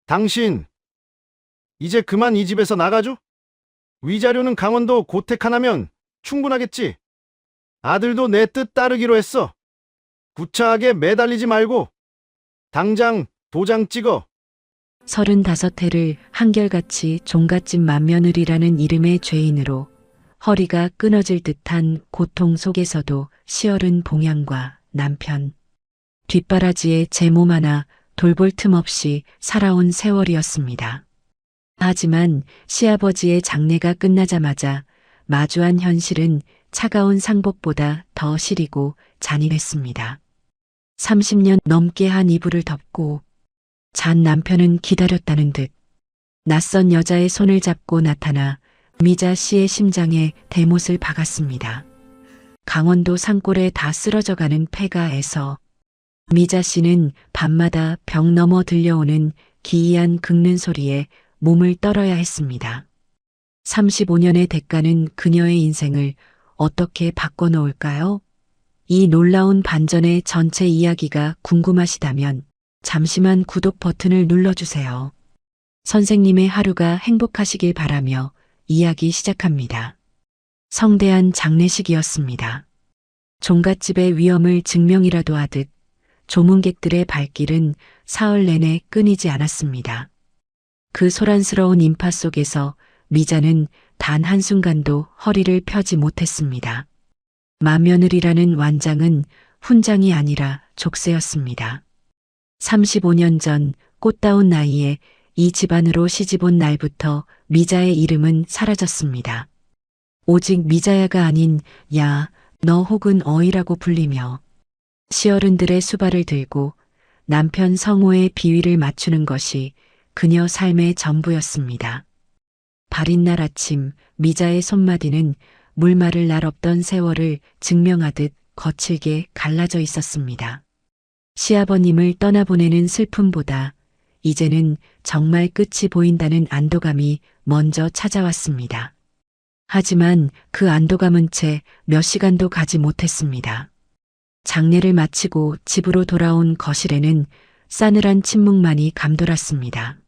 당신, 이제 그만 이 집에서 나가줘? 위자료는 강원도 고택 하나면 충분하겠지? 아들도 내 뜻 따르기로 했어. 구차하게 매달리지 말고 당장 도장 찍어. 35해를 한결같이 종갓집 맏며느리라는 이름의 죄인으로 허리가 끊어질 듯한 고통 속에서도 시어른 봉양과 남편, 뒷바라지에 제 몸 하나 돌볼 틈 없이 살아온 세월이었습니다. 하지만 시아버지의 장례가 끝나자마자 마주한 현실은 차가운 상복보다 더 시리고 잔인했습니다. 30년 넘게 한 이불을 덮고 잔 남편은 기다렸다는 듯 낯선 여자의 손을 잡고 나타나 미자 씨의 심장에 대못을 박았습니다. 강원도 산골에 다 쓰러져가는 폐가 애서 미자 씨는 밤마다 벽 넘어 들려오는 기이한 긁는 소리에 몸을 떨어야 했습니다. 35년의 대가는 그녀의 인생을 어떻게 바꿔놓을까요? 이 놀라운 반전의 전체 이야기가 궁금하시다면 잠시만 구독 버튼을 눌러주세요. 선생님의 하루가 행복하시길 바라며 이야기 시작합니다. 성대한 장례식이었습니다. 종갓집의 위엄을 증명이라도 하듯 조문객들의 발길은 사흘 내내 끊이지 않았습니다. 그 소란스러운 인파 속에서 미자는 단 한순간도 허리를 펴지 못했습니다. 맏며느리라는 완장은 훈장이 아니라 족쇄였습니다. 35년 전 꽃다운 나이에 이 집안으로 시집온 날부터 미자의 이름은 사라졌습니다. 오직 미자야가 아닌 야, 너 혹은 어이라고 불리며 시어른들의 수발을 들고 남편 성호의 비위를 맞추는 것이 그녀 삶의 전부였습니다. 발인 날 아침 미자의 손마디는 물 마를 날 없던 세월을 증명하듯 거칠게 갈라져 있었습니다. 시아버님을 떠나보내는 슬픔보다 이제는 정말 끝이 보인다는 안도감이 먼저 찾아왔습니다. 하지만 그 안도감은 채 몇 시간도 가지 못했습니다. 장례를 마치고 집으로 돌아온 거실에는 싸늘한 침묵만이 감돌았습니다.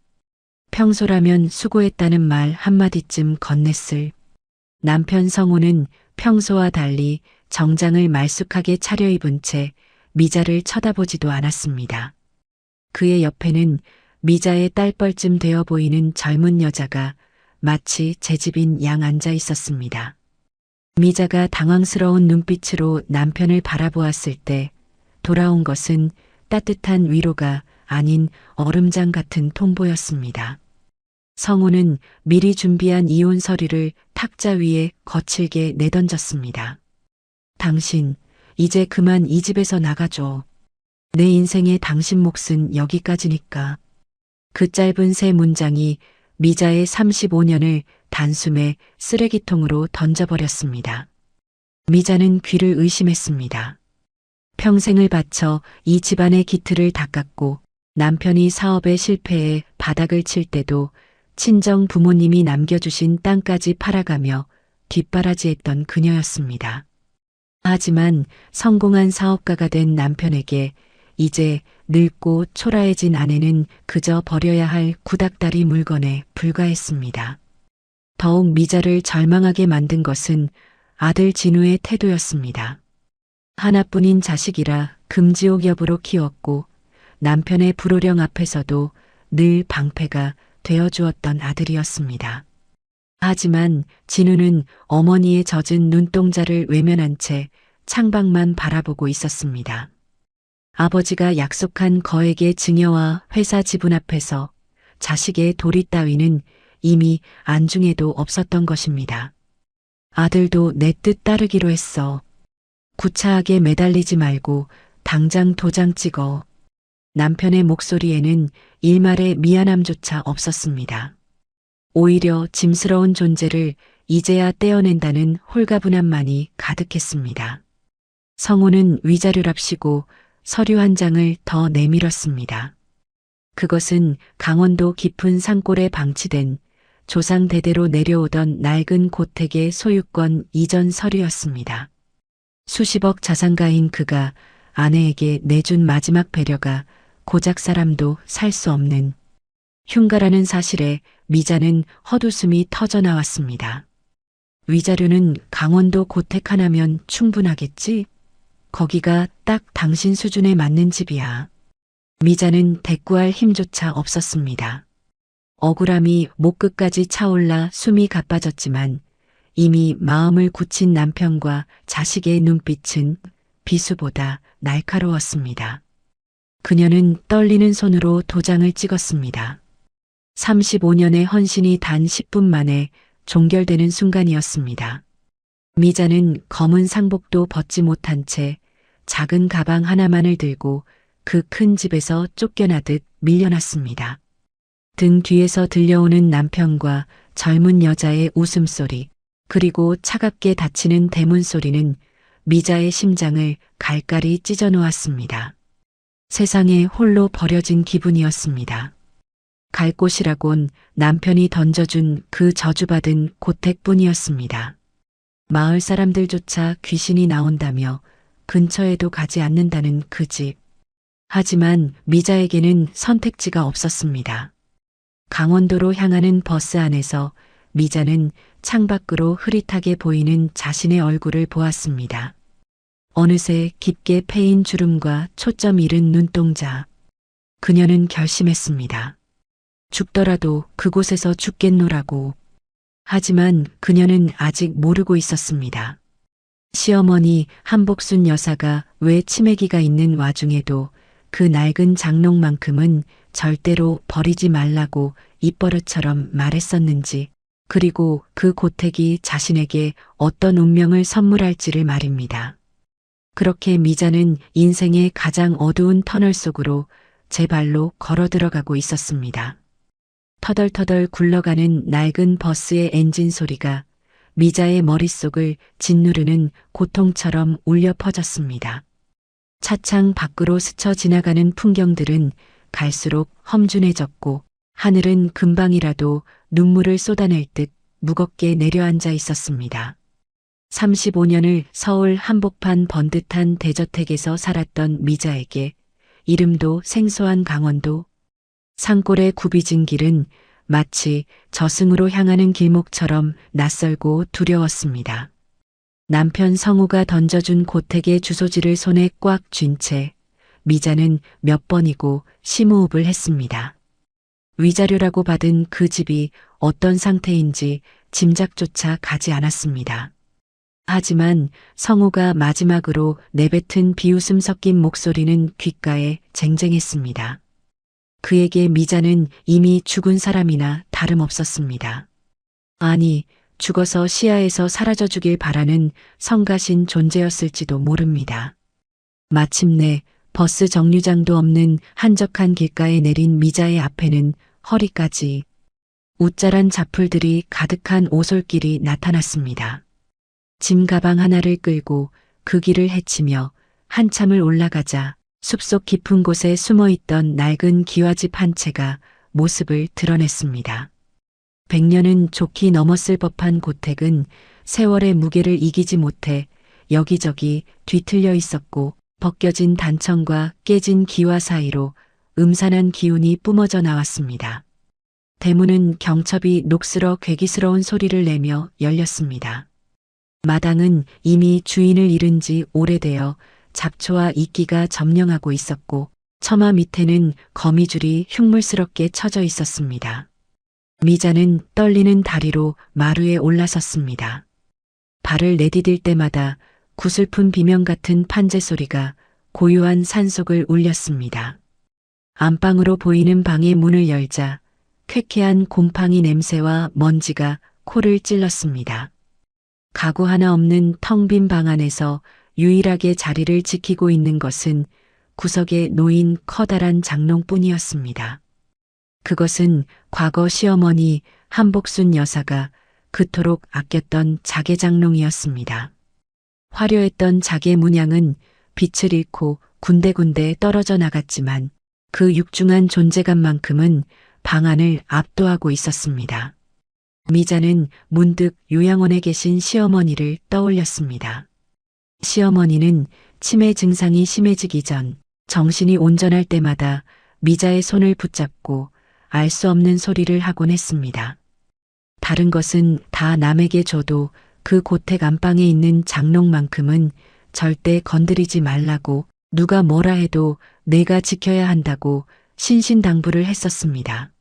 평소라면 수고했다는 말 한마디쯤 건넸을 남편 성호는 평소와 달리 정장을 말쑥하게 차려입은 채 미자를 쳐다보지도 않았습니다. 그의 옆에는 미자의 딸뻘쯤 되어 보이는 젊은 여자가 마치 제 집인 양 앉아 있었습니다. 미자가 당황스러운 눈빛으로 남편을 바라보았을 때 돌아온 것은 따뜻한 위로가 아닌 얼음장 같은 통보였습니다. 성호는 미리 준비한 이혼 서류를 탁자 위에 거칠게 내던졌습니다. 당신, 이제 그만 이 집에서 나가줘. 내 인생의 당신 몫은 여기까지니까. 그 짧은 세 문장이 미자의 35년을 단숨에 쓰레기통으로 던져버렸습니다. 미자는 귀를 의심했습니다. 평생을 바쳐 이 집안의 기틀을 닦았고 남편이 사업에 실패해 바닥을 칠 때도 친정 부모님이 남겨주신 땅까지 팔아가며 뒷바라지했던 그녀였습니다. 하지만 성공한 사업가가 된 남편에게 이제 늙고 초라해진 아내는 그저 버려야 할 구닥다리 물건에 불과했습니다. 더욱 미자를 절망하게 만든 것은 아들 진우의 태도였습니다. 하나뿐인 자식이라 금지옥엽으로 키웠고 남편의 불호령 앞에서도 늘 방패가 되어주었던 아들이었습니다. 하지만 진우는 어머니의 젖은 눈동자를 외면한 채 창밖만 바라보고 있었습니다. 아버지가 약속한 거액의 증여와 회사 지분 앞에서 자식의 도리 따위는 이미 안중에도 없었던 것입니다. 아들도 내 뜻 따르기로 했어. 구차하게 매달리지 말고 당장 도장 찍어. 남편의 목소리에는 일말의 미안함조차 없었습니다. 오히려 짐스러운 존재를 이제야 떼어낸다는 홀가분함만이 가득했습니다. 성호는 위자료랍시고 서류 한 장을 더 내밀었습니다. 그것은 강원도 깊은 산골에 방치된 조상 대대로 내려오던 낡은 고택의 소유권 이전 서류였습니다. 수십억 자산가인 그가 아내에게 내준 마지막 배려가 고작 사람도 살 수 없는 흉가라는 사실에 미자는 헛웃음이 터져 나왔습니다. 위자료는 강원도 고택 하나면 충분하겠지? 거기가 딱 당신 수준에 맞는 집이야. 미자는 대꾸할 힘조차 없었습니다. 억울함이 목 끝까지 차올라 숨이 가빠졌지만 이미 마음을 굳힌 남편과 자식의 눈빛은 비수보다 날카로웠습니다. 그녀는 떨리는 손으로 도장을 찍었습니다. 35년의 헌신이 단 10분 만에 종결되는 순간이었습니다. 미자는 검은 상복도 벗지 못한 채 작은 가방 하나만을 들고 그 큰 집에서 쫓겨나듯 밀려났습니다. 등 뒤에서 들려오는 남편과 젊은 여자의 웃음소리, 그리고 차갑게 닫히는 대문 소리는 미자의 심장을 갈갈이 찢어 놓았습니다. 세상에 홀로 버려진 기분이었습니다. 갈 곳이라곤 남편이 던져준 그 저주받은 고택뿐이었습니다. 마을 사람들조차 귀신이 나온다며 근처에도 가지 않는다는 그 집. 하지만 미자에게는 선택지가 없었습니다. 강원도로 향하는 버스 안에서 미자는 창밖으로 흐릿하게 보이는 자신의 얼굴을 보았습니다. 어느새 깊게 패인 주름과 초점 잃은 눈동자. 그녀는 결심했습니다. 죽더라도 그곳에서 죽겠노라고. 하지만 그녀는 아직 모르고 있었습니다. 시어머니 한복순 여사가 왜 치매기가 있는 와중에도 그 낡은 장롱만큼은 절대로 버리지 말라고 입버릇처럼 말했었는지, 그리고 그 고택이 자신에게 어떤 운명을 선물할지를 말입니다. 그렇게 미자는 인생의 가장 어두운 터널 속으로 제 발로 걸어 들어가고 있었습니다. 터덜터덜 굴러가는 낡은 버스의 엔진 소리가 미자의 머릿속을 짓누르는 고통처럼 울려 퍼졌습니다. 차창 밖으로 스쳐 지나가는 풍경들은 갈수록 험준해졌고 하늘은 금방이라도 눈물을 쏟아낼 듯 무겁게 내려앉아 있었습니다. 35년을 서울 한복판 번듯한 대저택에서 살았던 미자에게 이름도 생소한 강원도, 산골의 굽이진 길은 마치 저승으로 향하는 길목처럼 낯설고 두려웠습니다. 남편 성우가 던져준 고택의 주소지를 손에 꽉 쥔 채 미자는 몇 번이고 심호흡을 했습니다. 위자료라고 받은 그 집이 어떤 상태인지 짐작조차 가지 않았습니다. 하지만 성우가 마지막으로 내뱉은 비웃음 섞인 목소리는 귓가에 쟁쟁했습니다. 그에게 미자는 이미 죽은 사람이나 다름없었습니다. 아니, 죽어서 시야에서 사라져 주길 바라는 성가신 존재였을지도 모릅니다. 마침내 버스 정류장도 없는 한적한 길가에 내린 미자의 앞에는 허리까지 웃자란 자풀들이 가득한 오솔길이 나타났습니다. 짐 가방 하나를 끌고 그 길을 헤치며 한참을 올라가자 숲속 깊은 곳에 숨어있던 낡은 기와집 한 채가 모습을 드러냈습니다. 100년은 좋게 넘었을 법한 고택은 세월의 무게를 이기지 못해 여기저기 뒤틀려 있었고 벗겨진 단청과 깨진 기와 사이로 음산한 기운이 뿜어져 나왔습니다. 대문은 경첩이 녹슬어 괴기스러운 소리를 내며 열렸습니다. 마당은 이미 주인을 잃은 지 오래되어 잡초와 이끼가 점령하고 있었고 처마 밑에는 거미줄이 흉물스럽게 쳐져 있었습니다. 미자는 떨리는 다리로 마루에 올라섰습니다. 발을 내디딜 때마다 구슬픈 비명 같은 판재 소리가 고요한 산속을 울렸습니다. 안방으로 보이는 방의 문을 열자 쾌쾌한 곰팡이 냄새와 먼지가 코를 찔렀습니다. 가구 하나 없는 텅 빈 방 안에서 유일하게 자리를 지키고 있는 것은 구석에 놓인 커다란 장롱뿐이었습니다. 그것은 과거 시어머니 한복순 여사가 그토록 아꼈던 자개장롱이었습니다. 화려했던 자개 문양은 빛을 잃고 군데군데 떨어져 나갔지만 그 육중한 존재감만큼은 방안을 압도하고 있었습니다. 미자는 문득 요양원에 계신 시어머니를 떠올렸습니다. 시어머니는 치매 증상이 심해지기 전 정신이 온전할 때마다 미자의 손을 붙잡고 알 수 없는 소리를 하곤 했습니다. 다른 것은 다 남에게 줘도 그 고택 안방에 있는 장롱만큼은 절대 건드리지 말라고, 누가 뭐라 해도 내가 지켜야 한다고 신신당부를 했었습니다.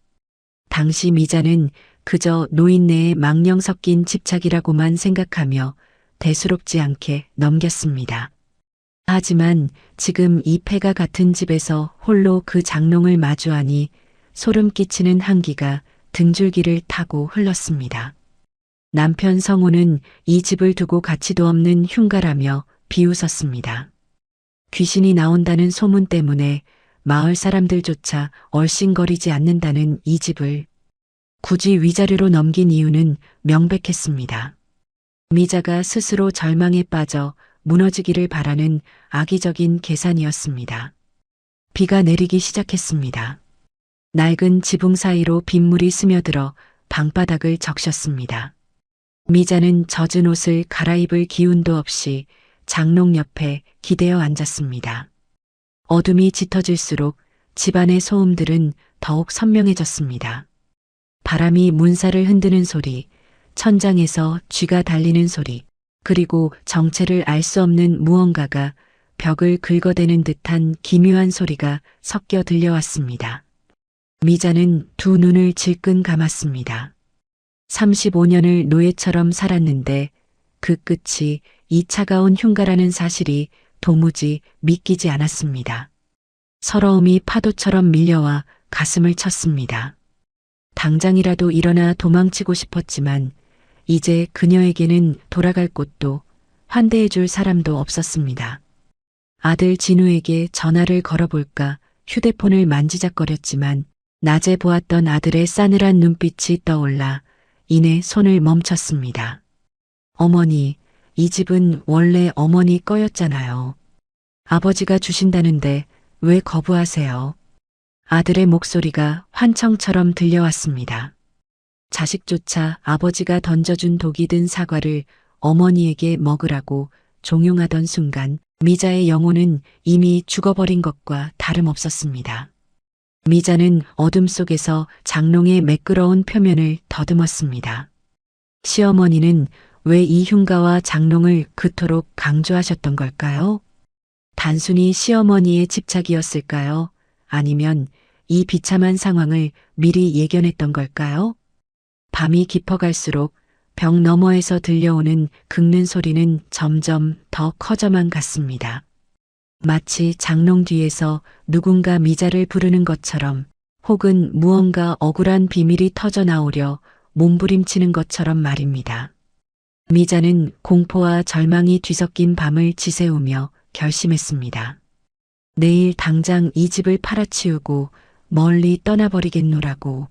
당시 미자는 그저 노인네의 망령 섞인 집착이라고만 생각하며 대수롭지 않게 넘겼습니다. 하지만 지금 이 폐가 같은 집에서 홀로 그 장롱을 마주하니 소름 끼치는 한기가 등줄기를 타고 흘렀습니다. 남편 성호는 이 집을 두고 가치도 없는 흉가라며 비웃었습니다. 귀신이 나온다는 소문 때문에 마을 사람들조차 얼씬거리지 않는다는 이 집을 굳이 위자료로 넘긴 이유는 명백했습니다. 미자가 스스로 절망에 빠져 무너지기를 바라는 악의적인 계산이었습니다. 비가 내리기 시작했습니다. 낡은 지붕 사이로 빗물이 스며들어 방바닥을 적셨습니다. 미자는 젖은 옷을 갈아입을 기운도 없이 장롱 옆에 기대어 앉았습니다. 어둠이 짙어질수록 집안의 소음들은 더욱 선명해졌습니다. 바람이 문살을 흔드는 소리, 천장에서 쥐가 달리는 소리, 그리고 정체를 알 수 없는 무언가가 벽을 긁어대는 듯한 기묘한 소리가 섞여 들려왔습니다. 미자는 두 눈을 질끈 감았습니다. 35년을 노예처럼 살았는데 그 끝이 이 차가운 흉가라는 사실이 도무지 믿기지 않았습니다. 서러움이 파도처럼 밀려와 가슴을 쳤습니다. 당장이라도 일어나 도망치고 싶었지만 이제 그녀에게는 돌아갈 곳도 환대해줄 사람도 없었습니다. 아들 진우에게 전화를 걸어볼까 휴대폰을 만지작거렸지만 낮에 보았던 아들의 싸늘한 눈빛이 떠올라 이내 손을 멈췄습니다. 어머니, 이 집은 원래 어머니 거였잖아요. 아버지가 주신다는데 왜 거부하세요? 아들의 목소리가 환청처럼 들려왔습니다. 자식조차 아버지가 던져준 독이 든 사과를 어머니에게 먹으라고 종용하던 순간 미자의 영혼은 이미 죽어버린 것과 다름없었습니다. 미자는 어둠 속에서 장롱의 매끄러운 표면을 더듬었습니다. 시어머니는 왜 이 흉가와 장롱을 그토록 강조하셨던 걸까요? 단순히 시어머니의 집착이었을까요? 아니면 이 비참한 상황을 미리 예견했던 걸까요? 밤이 깊어갈수록 벽 너머에서 들려오는 긁는 소리는 점점 더 커져만 갔습니다. 마치 장롱 뒤에서 누군가 미자를 부르는 것처럼, 혹은 무언가 억울한 비밀이 터져나오려 몸부림치는 것처럼 말입니다. 미자는 공포와 절망이 뒤섞인 밤을 지새우며 결심했습니다. 내일 당장 이 집을 팔아치우고 멀리 떠나버리겠노라고.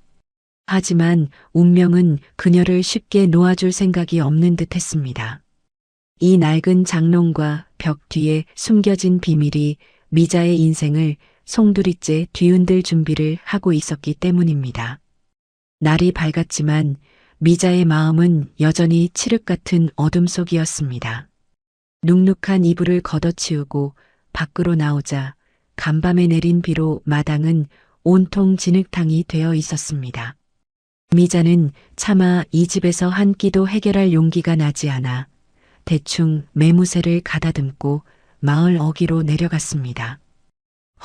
하지만 운명은 그녀를 쉽게 놓아줄 생각이 없는 듯 했습니다. 이 낡은 장롱과 벽 뒤에 숨겨진 비밀이 미자의 인생을 송두리째 뒤흔들 준비를 하고 있었기 때문입니다. 날이 밝았지만 미자의 마음은 여전히 칠흑 같은 어둠 속이었습니다. 눅눅한 이불을 걷어치우고 밖으로 나오자 간밤에 내린 비로 마당은 온통 진흙탕이 되어 있었습니다. 미자는 차마 이 집에서 한 끼도 해결할 용기가 나지 않아 대충 매무새를 가다듬고 마을 어귀로 내려갔습니다.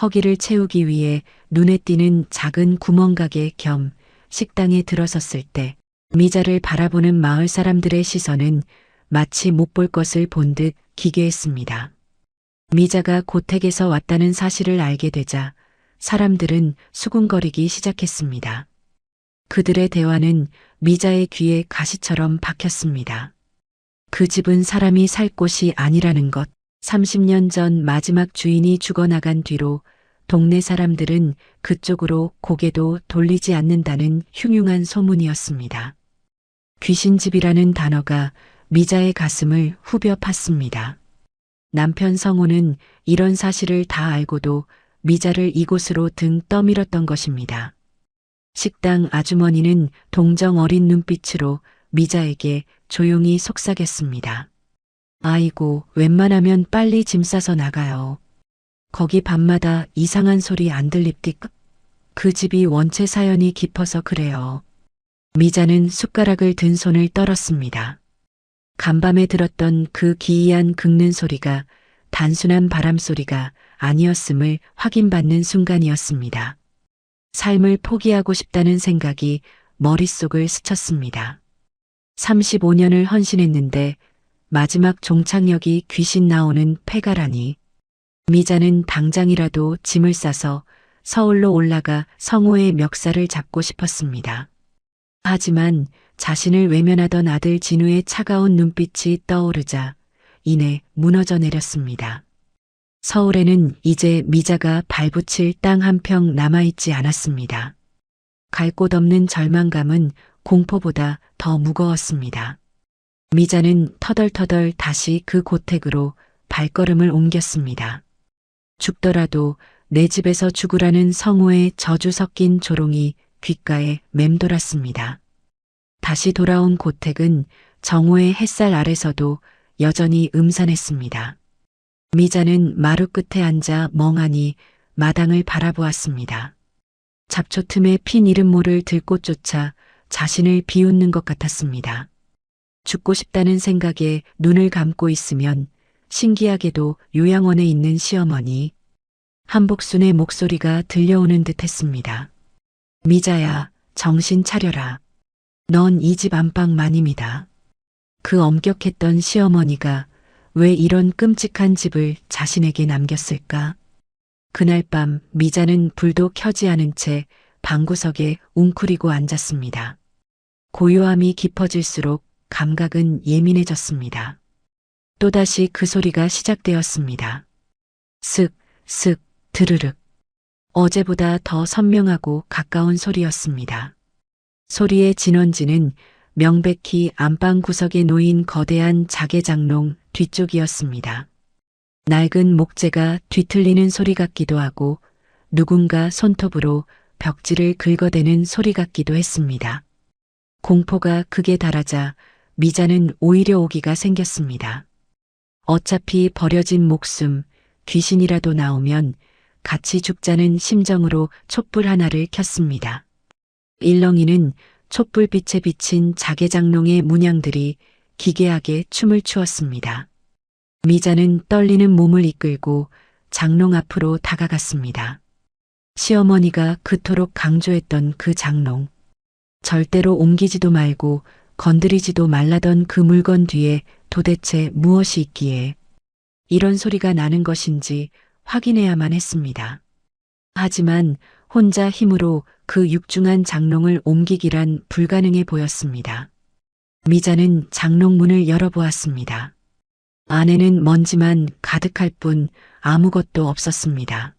허기를 채우기 위해 눈에 띄는 작은 구멍가게 겸 식당에 들어섰을 때 미자를 바라보는 마을 사람들의 시선은 마치 못 볼 것을 본 듯 기괴했습니다. 미자가 고택에서 왔다는 사실을 알게 되자 사람들은 수군거리기 시작했습니다. 그들의 대화는 미자의 귀에 가시처럼 박혔습니다. 그 집은 사람이 살 곳이 아니라는 것, 30년 전 마지막 주인이 죽어나간 뒤로 동네 사람들은 그쪽으로 고개도 돌리지 않는다는 흉흉한 소문이었습니다. 귀신집이라는 단어가 미자의 가슴을 후벼 팠습니다. 남편 성호는 이런 사실을 다 알고도 미자를 이곳으로 등 떠밀었던 것입니다. 식당 아주머니는 동정 어린 눈빛으로 미자에게 조용히 속삭였습니다. 아이고, 웬만하면 빨리 짐 싸서 나가요. 거기 밤마다 이상한 소리 안 들립디까? 그 집이 원체 사연이 깊어서 그래요. 미자는 숟가락을 든 손을 떨었습니다. 간밤에 들었던 그 기이한 긁는 소리가 단순한 바람소리가 아니었음을 확인받는 순간이었습니다. 삶을 포기하고 싶다는 생각이 머릿속을 스쳤습니다. 35년을 헌신했는데 마지막 종착역이 귀신 나오는 폐가라니. 미자는 당장이라도 짐을 싸서 서울로 올라가 성호의 멱살을 잡고 싶었습니다. 하지만 자신을 외면하던 아들 진우의 차가운 눈빛이 떠오르자 이내 무너져 내렸습니다. 서울에는 이제 미자가 발붙일 땅 한 평 남아있지 않았습니다. 갈 곳 없는 절망감은 공포보다 더 무거웠습니다. 미자는 터덜터덜 다시 그 고택으로 발걸음을 옮겼습니다. 죽더라도 내 집에서 죽으라는 성우의 저주 섞인 조롱이 귓가에 맴돌았습니다. 다시 돌아온 고택은 정오의 햇살 아래서도 여전히 음산했습니다. 미자는 마루 끝에 앉아 멍하니 마당을 바라보았습니다. 잡초 틈에 핀 이름 모를 들꽃조차 자신을 비웃는 것 같았습니다. 죽고 싶다는 생각에 눈을 감고 있으면 신기하게도 요양원에 있는 시어머니 한복순의 목소리가 들려오는 듯 했습니다. 미자야, 정신 차려라. 넌 이 집 안방 마님이다. 그 엄격했던 시어머니가 왜 이런 끔찍한 집을 자신에게 남겼을까? 그날 밤 미자는 불도 켜지 않은 채 방구석에 웅크리고 앉았습니다. 고요함이 깊어질수록 감각은 예민해졌습니다. 또다시 그 소리가 시작되었습니다. 슥, 슥, 드르륵. 어제보다 더 선명하고 가까운 소리였습니다. 소리의 진원지는 명백히 안방 구석에 놓인 거대한 자개장롱 뒤쪽이었습니다. 낡은 목재가 뒤틀리는 소리 같기도 하고 누군가 손톱으로 벽지를 긁어대는 소리 같기도 했습니다. 공포가 극에 달하자 미자는 오히려 오기가 생겼습니다. 어차피 버려진 목숨, 귀신이라도 나오면 같이 죽자는 심정으로 촛불 하나를 켰습니다. 일렁이는 촛불빛에 비친 자개장롱의 문양들이 기괴하게 춤을 추었습니다. 미자는 떨리는 몸을 이끌고 장롱 앞으로 다가갔습니다. 시어머니가 그토록 강조했던 그 장롱. 절대로 옮기지도 말고 건드리지도 말라던 그 물건 뒤에 도대체 무엇이 있기에 이런 소리가 나는 것인지 확인해야만 했습니다. 하지만 혼자 힘으로 그 육중한 장롱을 옮기기란 불가능해 보였습니다. 미자는 장롱 문을 열어보았습니다. 안에는 먼지만 가득할 뿐 아무것도 없었습니다.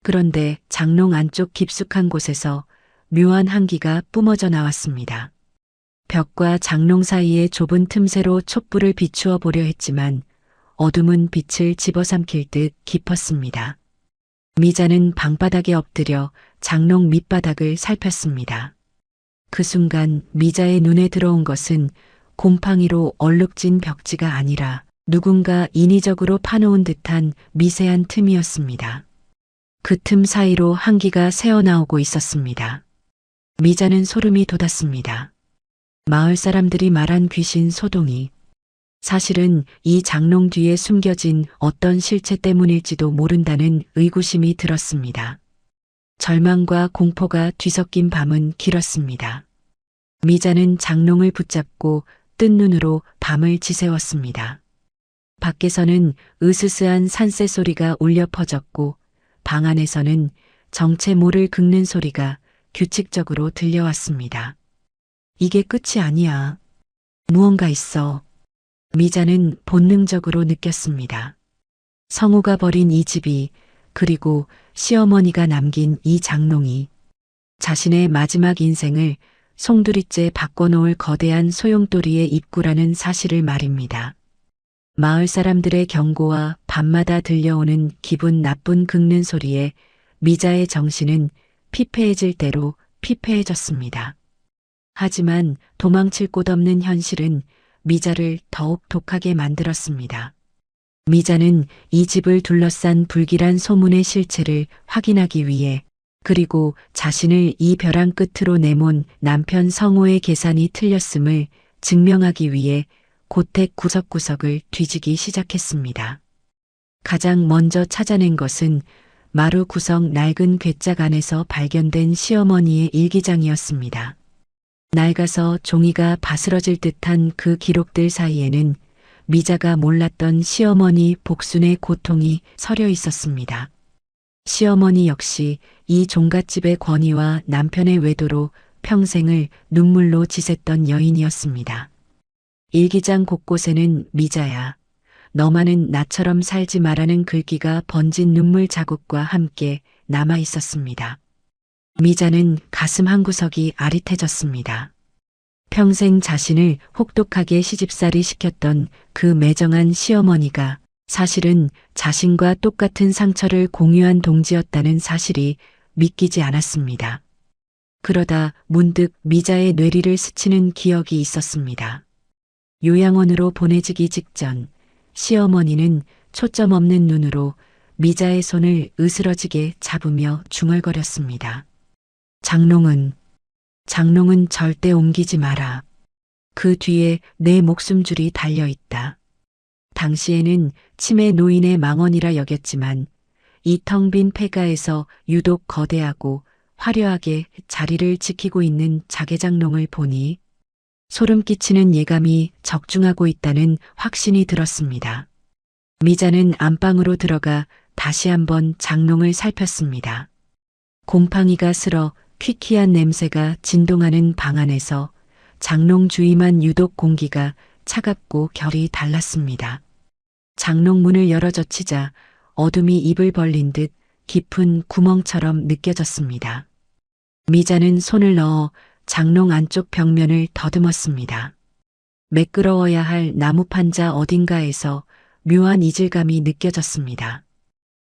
그런데 장롱 안쪽 깊숙한 곳에서 묘한 향기가 뿜어져 나왔습니다. 벽과 장롱 사이의 좁은 틈새로 촛불을 비추어 보려 했지만 어둠은 빛을 집어삼킬 듯 깊었습니다. 미자는 방바닥에 엎드려 장롱 밑바닥을 살폈습니다. 그 순간 미자의 눈에 들어온 것은 곰팡이로 얼룩진 벽지가 아니라 누군가 인위적으로 파놓은 듯한 미세한 틈이었습니다. 그 틈 사이로 한기가 새어나오고 있었습니다. 미자는 소름이 돋았습니다. 마을 사람들이 말한 귀신 소동이 사실은 이 장롱 뒤에 숨겨진 어떤 실체 때문일지도 모른다는 의구심이 들었습니다. 절망과 공포가 뒤섞인 밤은 길었습니다. 미자는 장롱을 붙잡고 뜬 눈으로 밤을 지새웠습니다. 밖에서는 으스스한 산새 소리가 울려 퍼졌고 방 안에서는 정체 모를 긁는 소리가 규칙적으로 들려왔습니다. 이게 끝이 아니야. 무언가 있어. 미자는 본능적으로 느꼈습니다. 성우가 버린 이 집이 그리고 시어머니가 남긴 이 장롱이 자신의 마지막 인생을 송두리째 바꿔놓을 거대한 소용돌이의 입구라는 사실을 말입니다. 마을 사람들의 경고와 밤마다 들려오는 기분 나쁜 긁는 소리에 미자의 정신은 피폐해질 대로 피폐해졌습니다. 하지만 도망칠 곳 없는 현실은 미자를 더욱 독하게 만들었습니다. 미자는 이 집을 둘러싼 불길한 소문의 실체를 확인하기 위해 그리고 자신을 이 벼랑 끝으로 내몬 남편 성호의 계산이 틀렸음을 증명하기 위해 고택 구석구석을 뒤지기 시작했습니다. 가장 먼저 찾아낸 것은 마루 구석 낡은 괴짝 안에서 발견된 시어머니의 일기장이었습니다. 낡아서 종이가 바스러질 듯한 그 기록들 사이에는 미자가 몰랐던 시어머니 복순의 고통이 서려 있었습니다. 시어머니 역시 이 종갓집의 권위와 남편의 외도로 평생을 눈물로 지샜던 여인이었습니다. 일기장 곳곳에는 미자야, 너만은 나처럼 살지 마라는 글귀가 번진 눈물 자국과 함께 남아 있었습니다. 미자는 가슴 한구석이 아릿해졌습니다. 평생 자신을 혹독하게 시집살이 시켰던 그 매정한 시어머니가 사실은 자신과 똑같은 상처를 공유한 동지였다는 사실이 믿기지 않았습니다. 그러다 문득 미자의 뇌리를 스치는 기억이 있었습니다. 요양원으로 보내지기 직전 시어머니는 초점 없는 눈으로 미자의 손을 으스러지게 잡으며 중얼거렸습니다. 장롱은 절대 옮기지 마라. 그 뒤에 내 목숨줄이 달려있다. 당시에는 치매 노인의 망언이라 여겼지만 이 텅 빈 폐가에서 유독 거대하고 화려하게 자리를 지키고 있는 자개장롱을 보니 소름 끼치는 예감이 적중하고 있다는 확신이 들었습니다. 미자는 안방으로 들어가 다시 한번 장롱을 살폈습니다. 곰팡이가 슬어 퀴퀴한 냄새가 진동하는 방 안에서 장롱 주위만 유독 공기가 차갑고 결이 달랐습니다. 장롱 문을 열어 젖히자 어둠이 입을 벌린 듯 깊은 구멍처럼 느껴졌습니다. 미자는 손을 넣어 장롱 안쪽 벽면을 더듬었습니다. 매끄러워야 할 나무 판자 어딘가에서 묘한 이질감이 느껴졌습니다.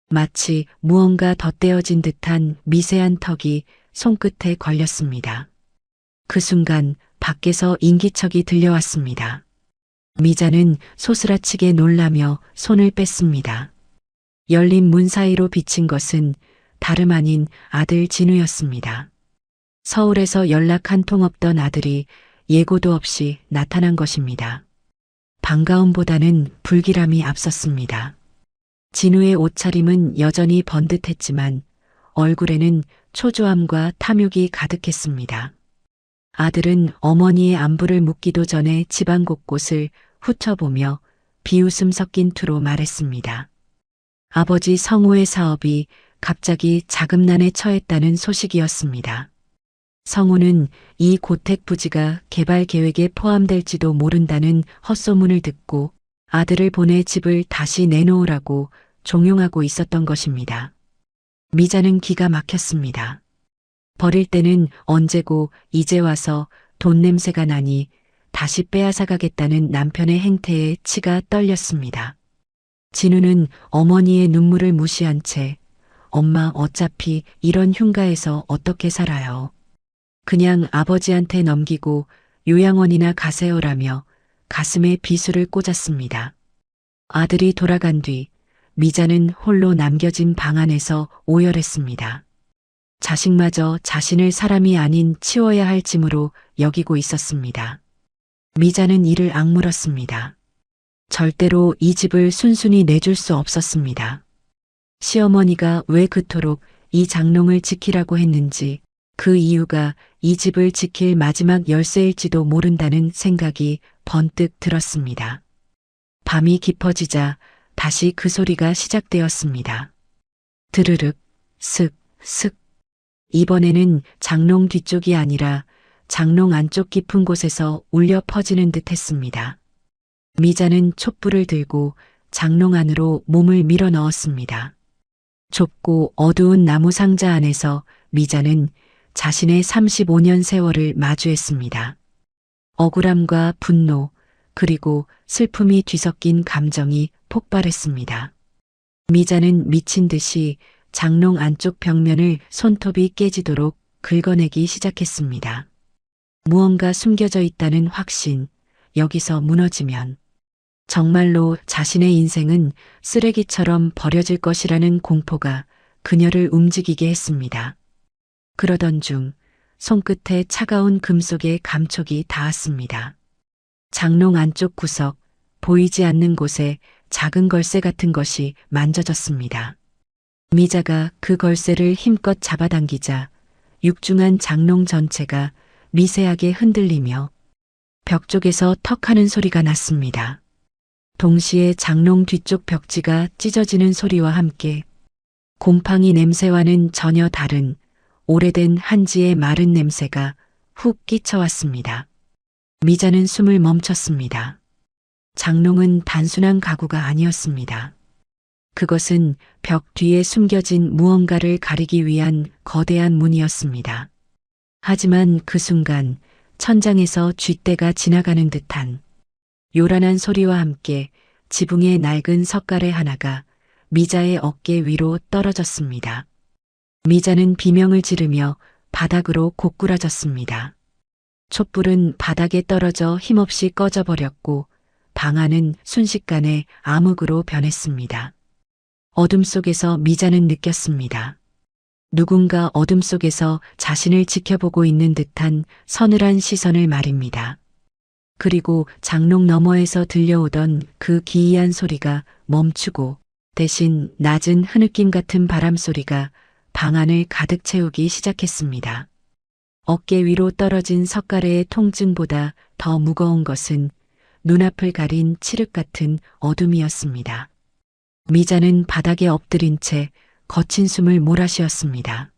마치 무언가 덧대어진 듯한 미세한 턱이 손끝에 걸렸습니다. 그 순간 밖에서 인기척이 들려왔습니다. 미자는 소스라치게 놀라며 손을 뺐습니다. 열린 문 사이로 비친 것은 다름 아닌 아들 진우였습니다. 서울에서 연락 한 통 없던 아들이 예고도 없이 나타난 것입니다. 반가움보다는 불길함이 앞섰습니다. 진우의 옷차림은 여전히 번듯했지만 얼굴에는 초조함과 탐욕이 가득했습니다. 아들은 어머니의 안부를 묻기도 전에 집안 곳곳을 훑어보며 비웃음 섞인 투로 말했습니다. 아버지 성우의 사업이 갑자기 자금난에 처했다는 소식이었습니다. 성우는 이 고택 부지가 개발 계획에 포함될지도 모른다는 헛소문을 듣고 아들을 보내 집을 다시 내놓으라고 종용하고 있었던 것입니다. 미자는 기가 막혔습니다. 버릴 때는 언제고 이제 와서 돈 냄새가 나니 다시 빼앗아 가겠다는 남편의 행태에 치가 떨렸습니다. 진우는 어머니의 눈물을 무시한 채 엄마 어차피 이런 흉가에서 어떻게 살아요. 그냥 아버지한테 넘기고 요양원이나 가세요라며 가슴에 비수를 꽂았습니다. 아들이 돌아간 뒤 미자는 홀로 남겨진 방 안에서 오열했습니다. 자식마저 자신을 사람이 아닌 치워야 할 짐으로 여기고 있었습니다. 미자는 이를 악물었습니다. 절대로 이 집을 순순히 내줄 수 없었습니다. 시어머니가 왜 그토록 이 장롱을 지키라고 했는지, 그 이유가 이 집을 지킬 마지막 열쇠일지도 모른다는 생각이 번뜩 들었습니다. 밤이 깊어지자 다시 그 소리가 시작되었습니다. 드르륵, 슥, 슥. 이번에는 장롱 뒤쪽이 아니라 장롱 안쪽 깊은 곳에서 울려 퍼지는 듯 했습니다. 미자는 촛불을 들고 장롱 안으로 몸을 밀어 넣었습니다. 좁고 어두운 나무 상자 안에서 미자는 자신의 35년 세월을 마주했습니다. 억울함과 분노, 그리고 슬픔이 뒤섞인 감정이 폭발했습니다. 미자는 미친 듯이 장롱 안쪽 벽면을 손톱이 깨지도록 긁어내기 시작했습니다. 무언가 숨겨져 있다는 확신, 여기서 무너지면 정말로 자신의 인생은 쓰레기처럼 버려질 것이라는 공포가 그녀를 움직이게 했습니다. 그러던 중 손끝에 차가운 금속의 감촉이 닿았습니다. 장롱 안쪽 구석, 보이지 않는 곳에 작은 걸쇠 같은 것이 만져졌습니다. 미자가 그 걸쇠를 힘껏 잡아당기자 육중한 장롱 전체가 미세하게 흔들리며 벽 쪽에서 턱하는 소리가 났습니다. 동시에 장롱 뒤쪽 벽지가 찢어지는 소리와 함께 곰팡이 냄새와는 전혀 다른 오래된 한지의 마른 냄새가 훅 끼쳐왔습니다. 미자는 숨을 멈췄습니다. 장롱은 단순한 가구가 아니었습니다. 그것은 벽 뒤에 숨겨진 무언가를 가리기 위한 거대한 문이었습니다. 하지만 그 순간 천장에서 쥐떼가 지나가는 듯한 요란한 소리와 함께 지붕의 낡은 석가래 하나가 미자의 어깨 위로 떨어졌습니다. 미자는 비명을 지르며 바닥으로 고꾸라졌습니다. 촛불은 바닥에 떨어져 힘없이 꺼져버렸고 방 안은 순식간에 암흑으로 변했습니다. 어둠 속에서 미자는 느꼈습니다. 누군가 어둠 속에서 자신을 지켜보고 있는 듯한 서늘한 시선을 말입니다. 그리고 장롱 너머에서 들려오던 그 기이한 소리가 멈추고 대신 낮은 흐느낌 같은 바람 소리가 방 안을 가득 채우기 시작했습니다. 어깨 위로 떨어진 석가래의 통증보다 더 무거운 것은 눈앞을 가린 칠흑 같은 어둠이었습니다. 미자는 바닥에 엎드린 채 거친 숨을 몰아쉬었습니다.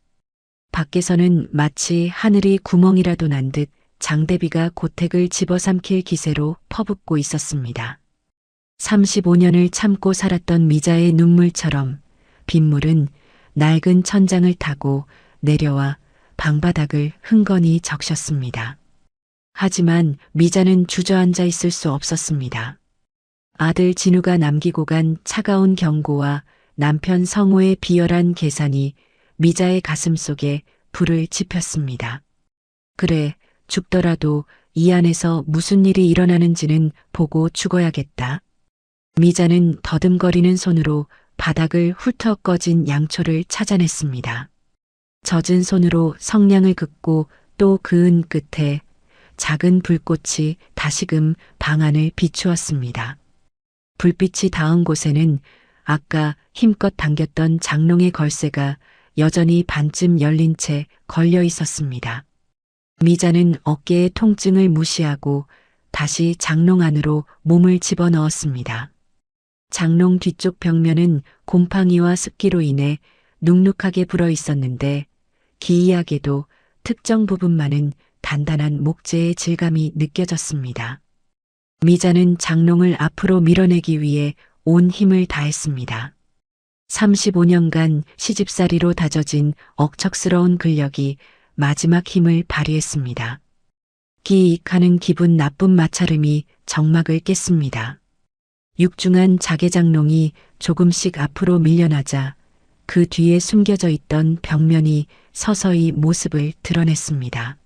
밖에서는 마치 하늘이 구멍이라도 난 듯 장대비가 고택을 집어삼킬 기세로 퍼붓고 있었습니다. 35년을 참고 살았던 미자의 눈물처럼 빗물은 낡은 천장을 타고 내려와 방바닥을 흥건히 적셨습니다. 하지만 미자는 주저앉아 있을 수 없었습니다. 아들 진우가 남기고 간 차가운 경고와 남편 성호의 비열한 계산이 미자의 가슴 속에 불을 지폈습니다. 그래, 죽더라도 이 안에서 무슨 일이 일어나는지는 보고 죽어야겠다. 미자는 더듬거리는 손으로 바닥을 훑어 꺼진 양초를 찾아냈습니다. 젖은 손으로 성냥을 긋고 또 그은 끝에 작은 불꽃이 다시금 방 안을 비추었습니다. 불빛이 닿은 곳에는 아까 힘껏 당겼던 장롱의 걸쇠가 여전히 반쯤 열린 채 걸려 있었습니다. 미자는 어깨의 통증을 무시하고 다시 장롱 안으로 몸을 집어넣었습니다. 장롱 뒤쪽 벽면은 곰팡이와 습기로 인해 눅눅하게 불어 있었는데 기이하게도 특정 부분만은 단단한 목재의 질감이 느껴졌습니다. 미자는 장롱을 앞으로 밀어내기 위해 온 힘을 다했습니다. 35년간 시집살이로 다져진 억척스러운 근력이 마지막 힘을 발휘했습니다. 기익하는 기분 나쁜 마찰음이 정막을 깼습니다. 육중한 자개장롱이 조금씩 앞으로 밀려나자 그 뒤에 숨겨져 있던 벽면이 서서히 모습을 드러냈습니다.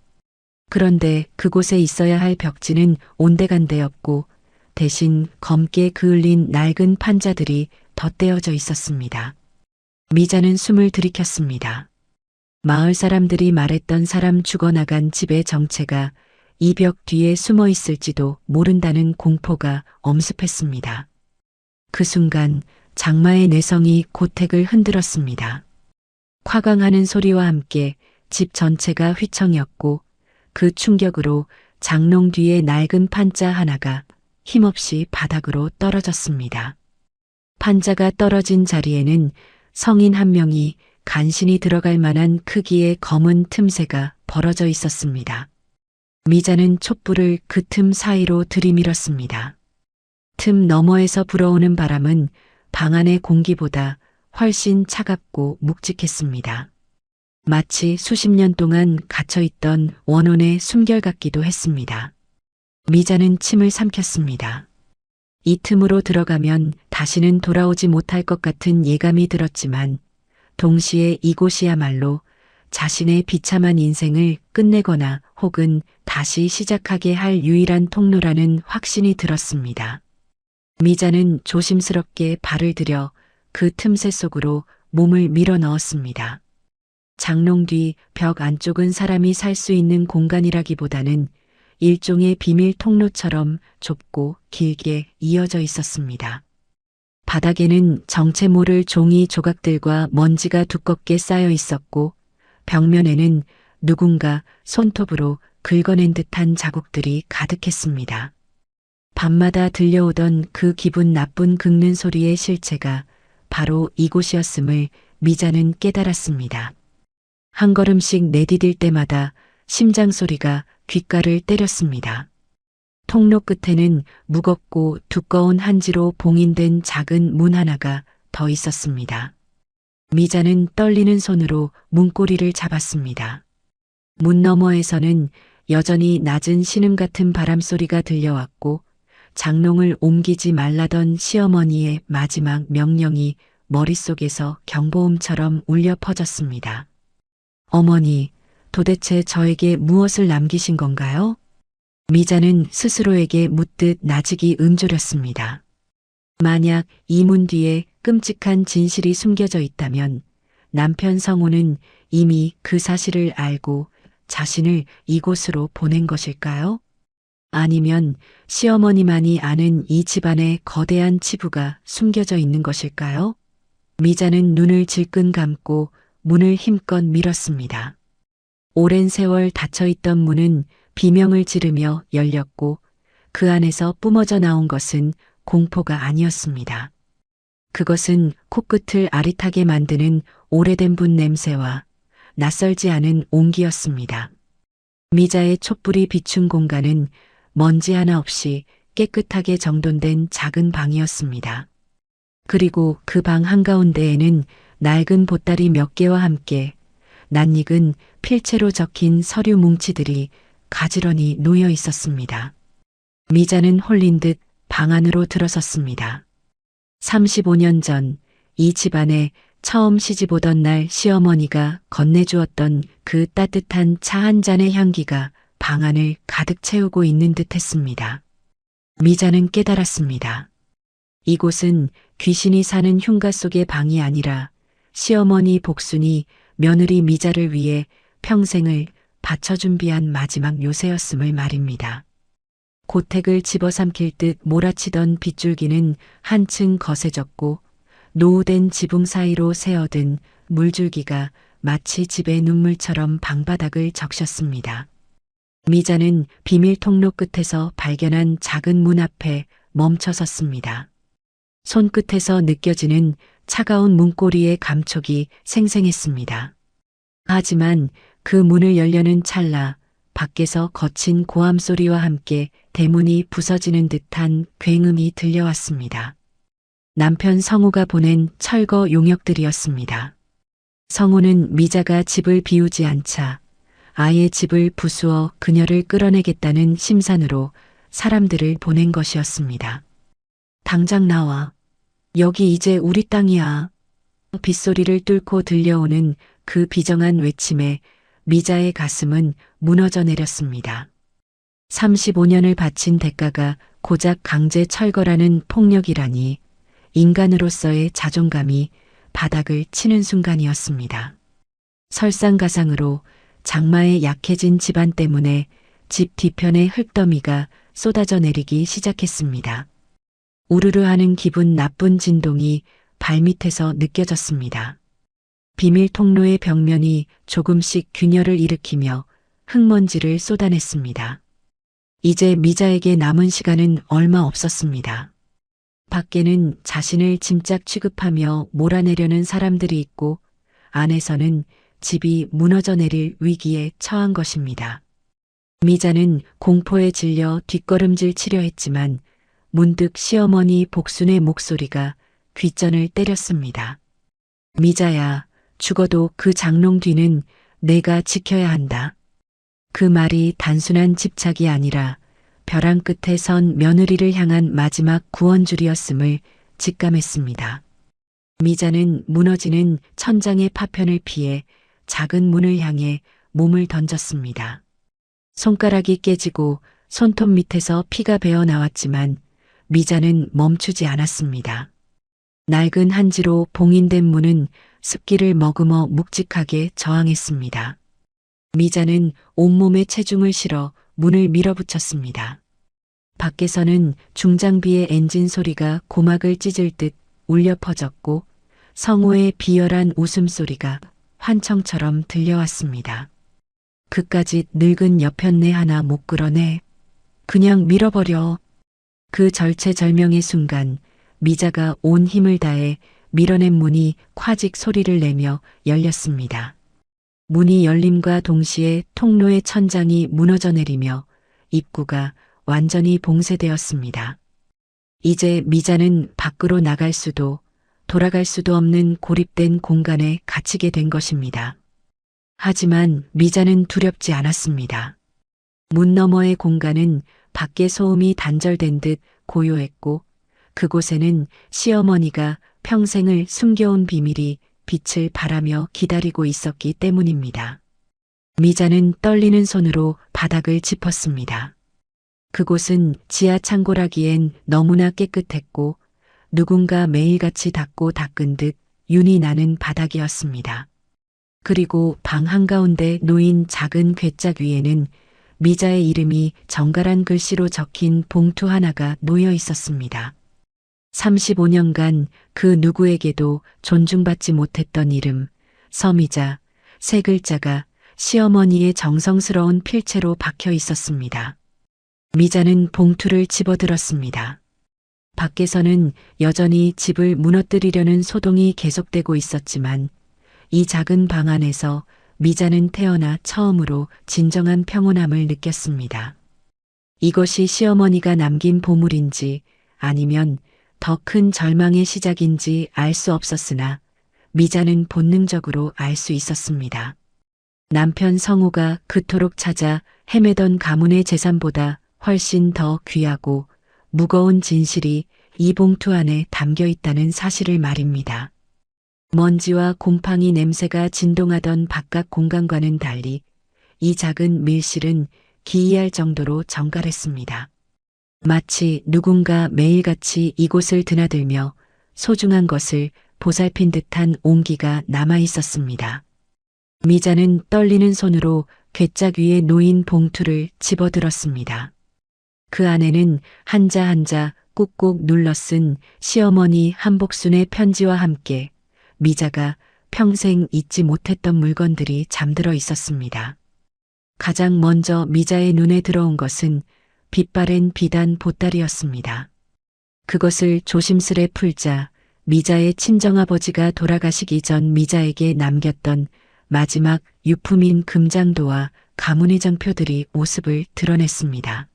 그런데 그곳에 있어야 할 벽지는 온데간데였고 대신 검게 그을린 낡은 판자들이 덧대어져 있었습니다. 미자는 숨을 들이켰습니다. 마을 사람들이 말했던 사람 죽어나간 집의 정체가 이 벽 뒤에 숨어 있을지도 모른다는 공포가 엄습했습니다. 그 순간 장마의 내성이 고택을 흔들었습니다. 콱광하는 소리와 함께 집 전체가 휘청였고 그 충격으로 장롱 뒤에 낡은 판자 하나가 힘없이 바닥으로 떨어졌습니다. 판자가 떨어진 자리에는 성인 한 명이 간신히 들어갈 만한 크기의 검은 틈새가 벌어져 있었습니다. 미자는 촛불을 그 틈 사이로 들이밀었습니다. 틈 너머에서 불어오는 바람은 방 안의 공기보다 훨씬 차갑고 묵직했습니다. 마치 수십 년 동안 갇혀있던 원혼의 숨결 같기도 했습니다. 미자는 침을 삼켰습니다. 이 틈으로 들어가면 다시는 돌아오지 못할 것 같은 예감이 들었지만 동시에 이곳이야말로 자신의 비참한 인생을 끝내거나 혹은 다시 시작하게 할 유일한 통로라는 확신이 들었습니다. 미자는 조심스럽게 발을 들여 그 틈새 속으로 몸을 밀어 넣었습니다. 장롱 뒤 벽 안쪽은 사람이 살 수 있는 공간이라기보다는 일종의 비밀 통로처럼 좁고 길게 이어져 있었습니다. 바닥에는 정체 모를 종이 조각들과 먼지가 두껍게 쌓여 있었고 벽면에는 누군가 손톱으로 긁어낸 듯한 자국들이 가득했습니다. 밤마다 들려오던 그 기분 나쁜 긁는 소리의 실체가 바로 이곳이었음을 미자는 깨달았습니다. 한 걸음씩 내디딜 때마다 심장 소리가 귓가를 때렸습니다. 통로 끝에는 무겁고 두꺼운 한지로 봉인된 작은 문 하나가 더 있었습니다. 미자는 떨리는 손으로 문고리를 잡았습니다. 문 너머에서는 여전히 낮은 신음 같은 바람소리가 들려왔고 장롱을 옮기지 말라던 시어머니의 마지막 명령이 머릿속에서 경보음처럼 울려 퍼졌습니다. 어머니, 도대체 저에게 무엇을 남기신 건가요? 미자는 스스로에게 묻듯 나직이 음조렸습니다. 만약 이 문 뒤에 끔찍한 진실이 숨겨져 있다면 남편 성우는 이미 그 사실을 알고 자신을 이곳으로 보낸 것일까요? 아니면 시어머니만이 아는 이 집안의 거대한 치부가 숨겨져 있는 것일까요? 미자는 눈을 질끈 감고 문을 힘껏 밀었습니다. 오랜 세월 닫혀있던 문은 비명을 지르며 열렸고 그 안에서 뿜어져 나온 것은 공포가 아니었습니다. 그것은 코끝을 아릿하게 만드는 오래된 분 냄새와 낯설지 않은 온기였습니다. 미자의 촛불이 비춘 공간은 먼지 하나 없이 깨끗하게 정돈된 작은 방이었습니다. 그리고 그 방 한가운데에는 낡은 보따리 몇 개와 함께 낯익은 필체로 적힌 서류 뭉치들이 가지런히 놓여 있었습니다. 미자는 홀린 듯 방 안으로 들어섰습니다. 35년 전 이 집안에 처음 시집 오던 날 시어머니가 건네주었던 그 따뜻한 차 한 잔의 향기가 방 안을 가득 채우고 있는 듯 했습니다. 미자는 깨달았습니다. 이곳은 귀신이 사는 흉가 속의 방이 아니라 시어머니 복순이 며느리 미자를 위해 평생을 바쳐 준비한 마지막 요새였음을 말입니다. 고택을 집어삼킬 듯 몰아치던 빗줄기는 한층 거세졌고 노후된 지붕 사이로 새어든 물줄기가 마치 집의 눈물처럼 방바닥을 적셨습니다. 미자는 비밀 통로 끝에서 발견한 작은 문 앞에 멈춰 섰습니다. 손끝에서 느껴지는 차가운 문고리의 감촉이 생생했습니다. 하지만 그 문을 열려는 찰나 밖에서 거친 고함 소리와 함께 대문이 부서지는 듯한 굉음이 들려왔습니다. 남편 성우가 보낸 철거 용역들이었습니다. 성우는 미자가 집을 비우지 않자 아예 집을 부수어 그녀를 끌어내겠다는 심산으로 사람들을 보낸 것이었습니다. 당장 나와. 여기 이제 우리 땅이야. 빗소리를 뚫고 들려오는 그 비정한 외침에 미자의 가슴은 무너져 내렸습니다. 35년을 바친 대가가 고작 강제 철거라는 폭력이라니 인간으로서의 자존감이 바닥을 치는 순간이었습니다. 설상가상으로 장마에 약해진 집안 때문에 집 뒤편의 흙더미가 쏟아져 내리기 시작했습니다. 우르르 하는 기분 나쁜 진동이 발밑에서 느껴졌습니다. 비밀 통로의 벽면이 조금씩 균열을 일으키며 흙먼지를 쏟아냈습니다. 이제 미자에게 남은 시간은 얼마 없었습니다. 밖에는 자신을 짐짝 취급하며 몰아내려는 사람들이 있고 안에서는 집이 무너져 내릴 위기에 처한 것입니다. 미자는 공포에 질려 뒷걸음질 치려 했지만 문득 시어머니 복순의 목소리가 귓전을 때렸습니다. 미자야, 죽어도 그 장롱 뒤는 내가 지켜야 한다. 그 말이 단순한 집착이 아니라 벼랑 끝에 선 며느리를 향한 마지막 구원줄이었음을 직감했습니다. 미자는 무너지는 천장의 파편을 피해 작은 문을 향해 몸을 던졌습니다. 손가락이 깨지고 손톱 밑에서 피가 배어 나왔지만 미자는 멈추지 않았습니다. 낡은 한지로 봉인된 문은 습기를 머금어 묵직하게 저항했습니다. 미자는 온몸에 체중을 실어 문을 밀어붙였습니다. 밖에서는 중장비의 엔진 소리가 고막을 찢을 듯 울려 퍼졌고 성우의 비열한 웃음소리가 환청처럼 들려왔습니다. 그까짓 늙은 여편네 하나 못 끌어내. 그냥 밀어버려. 그 절체절명의 순간 미자가 온 힘을 다해 밀어낸 문이 콰직 소리를 내며 열렸습니다. 문이 열림과 동시에 통로의 천장이 무너져 내리며 입구가 완전히 봉쇄되었습니다. 이제 미자는 밖으로 나갈 수도 돌아갈 수도 없는 고립된 공간에 갇히게 된 것입니다. 하지만 미자는 두렵지 않았습니다. 문 너머의 공간은 밖의 소음이 단절된 듯 고요했고 그곳에는 시어머니가 평생을 숨겨온 비밀이 빛을 발하며 기다리고 있었기 때문입니다. 미자는 떨리는 손으로 바닥을 짚었습니다. 그곳은 지하 창고라기엔 너무나 깨끗했고 누군가 매일같이 닦고 닦은 듯 윤이 나는 바닥이었습니다. 그리고 방 한가운데 놓인 작은 괴짝 위에는 미자의 이름이 정갈한 글씨로 적힌 봉투 하나가 놓여 있었습니다. 35년간 그 누구에게도 존중받지 못했던 이름, 서미자, 세 글자가 시어머니의 정성스러운 필체로 박혀 있었습니다. 미자는 봉투를 집어들었습니다. 밖에서는 여전히 집을 무너뜨리려는 소동이 계속되고 있었지만 이 작은 방 안에서 미자는 태어나 처음으로 진정한 평온함을 느꼈습니다. 이것이 시어머니가 남긴 보물인지 아니면 더 큰 절망의 시작인지 알 수 없었으나 미자는 본능적으로 알 수 있었습니다. 남편 성우가 그토록 찾아 헤매던 가문의 재산보다 훨씬 더 귀하고 무거운 진실이 이 봉투 안에 담겨 있다는 사실을 말입니다. 먼지와 곰팡이 냄새가 진동하던 바깥 공간과는 달리 이 작은 밀실은 기이할 정도로 정갈했습니다. 마치 누군가 매일같이 이곳을 드나들며 소중한 것을 보살핀 듯한 온기가 남아 있었습니다. 미자는 떨리는 손으로 괴짝 위에 놓인 봉투를 집어들었습니다. 그 안에는 한자 한자 꾹꾹 눌러 쓴 시어머니 한복순의 편지와 함께 미자가 평생 잊지 못했던 물건들이 잠들어 있었습니다. 가장 먼저 미자의 눈에 들어온 것은 빛바랜 비단 보따리였습니다. 그것을 조심스레 풀자 미자의 친정아버지가 돌아가시기 전 미자에게 남겼던 마지막 유품인 금장도와 가문의 정표들이 모습을 드러냈습니다.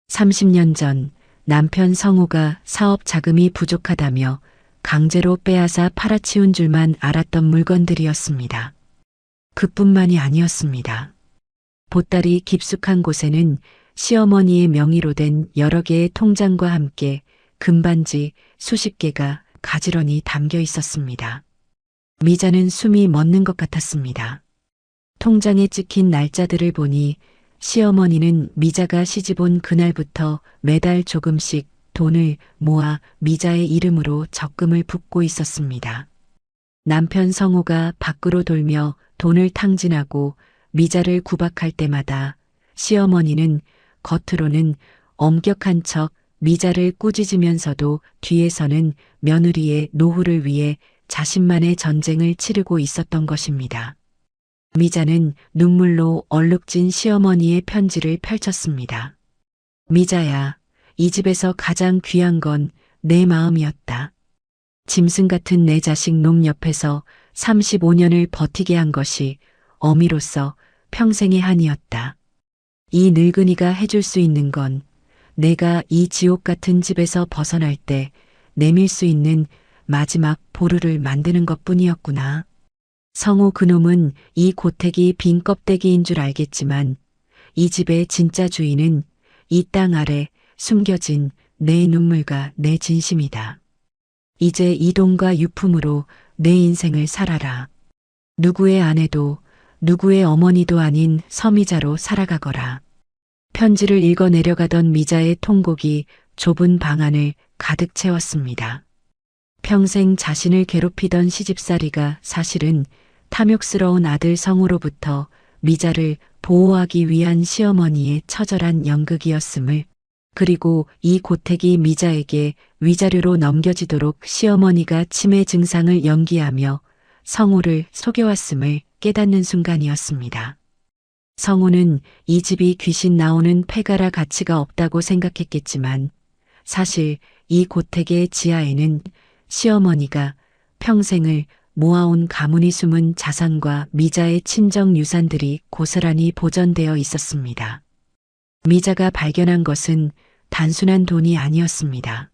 30년 전 남편 성우가 사업 자금이 부족하다며 강제로 빼앗아 팔아치운 줄만 알았던 물건들이었습니다. 그뿐만이 아니었습니다. 보따리 깊숙한 곳에는 시어머니의 명의로 된 여러 개의 통장과 함께 금반지 수십 개가 가지런히 담겨 있었습니다. 미자는 숨이 멎는 것 같았습니다. 통장에 찍힌 날짜들을 보니 시어머니는 미자가 시집온 그날부터 매달 조금씩 돈을 모아 미자의 이름으로 적금을 붓고 있었습니다. 남편 성우가 밖으로 돌며 돈을 탕진하고 미자를 구박할 때마다 시어머니는 겉으로는 엄격한 척 미자를 꾸짖으면서도 뒤에서는 며느리의 노후를 위해 자신만의 전쟁을 치르고 있었던 것입니다. 미자는 눈물로 얼룩진 시어머니의 편지를 펼쳤습니다. 미자야, 이 집에서 가장 귀한 건 내 마음이었다. 짐승 같은 내 자식 놈 옆에서 35년을 버티게 한 것이 어미로서 평생의 한이었다. 이 늙은이가 해줄 수 있는 건 내가 이 지옥 같은 집에서 벗어날 때 내밀 수 있는 마지막 보루를 만드는 것뿐이었구나. 성우 그놈은 이 고택이 빈 껍데기인 줄 알겠지만 이 집의 진짜 주인은 이 땅 아래 숨겨진 내 눈물과 내 진심이다. 이제 이 돈과 유품으로 내 인생을 살아라. 누구의 아내도 누구의 어머니도 아닌 서미자로 살아가거라. 편지를 읽어 내려가던 미자의 통곡이 좁은 방 안을 가득 채웠습니다. 평생 자신을 괴롭히던 시집살이가 사실은 탐욕스러운 아들 성우로부터 미자를 보호하기 위한 시어머니의 처절한 연극이었음을, 그리고 이 고택이 미자에게 위자료로 넘겨지도록 시어머니가 치매 증상을 연기하며 성우를 속여왔음을 깨닫는 순간이었습니다. 성우는 이 집이 귀신 나오는 폐가라 가치가 없다고 생각했겠지만 사실 이 고택의 지하에는 시어머니가 평생을 모아온 가문이 숨은 자산과 미자의 친정 유산들이 고스란히 보존되어 있었습니다. 미자가 발견한 것은 단순한 돈이 아니었습니다.